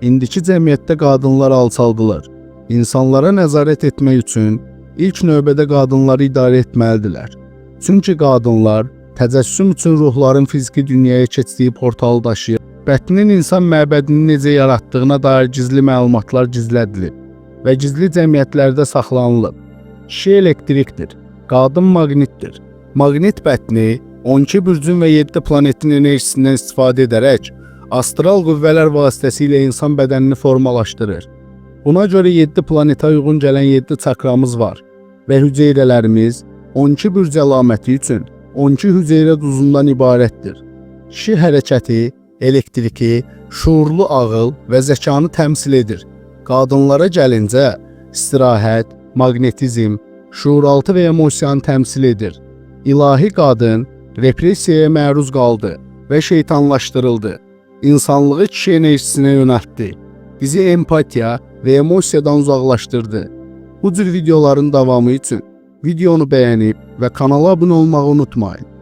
indiki cəmiyyətdə qadınlar alçaldılar. İnsanlara nəzarət etmək üçün ilk növbədə qadınları idarə etməlidirlər. Çünki qadınlar təcəssüm üçün ruhların fiziki dünyaya keçdiyi portalı daşıyır. Bətnin insan məbədini necə yaratdığına dair gizli məlumatlar gizlədilib və gizli cəmiyyətlərdə saxlanılıb. Kişi elektrikdir, qadın maqnitdir. Maqnit bətni 12 bürcün və 7 planetin enerjisindən istifadə edərək astral qüvvələr vasitəsilə insan bədənini formalaşdırır. Buna görə 7 planetə uyğun gələn 7 çakramız var və hüceyrələrimiz 12 bürc əlaməti üçün 12 hüceyrə duzundan ibarətdir. Kişi hərəkəti, elektriki, şuurlu ağıl və zəkanı təmsil edir. Qadınlara gəlincə, istirahət, maqnetizm, şuuraltı və emosiyanı təmsil edir. İlahi qadın repressiyaya məruz qaldı və şeytanlaşdırıldı. İnsanlığı kişi enerjisinə yönəltdi. Bizi empatiya və emosiyadan uzaqlaşdırdı. Bu cür videoların davamı üçün videonu bəyənib və kanala abunə olmağı unutmayın.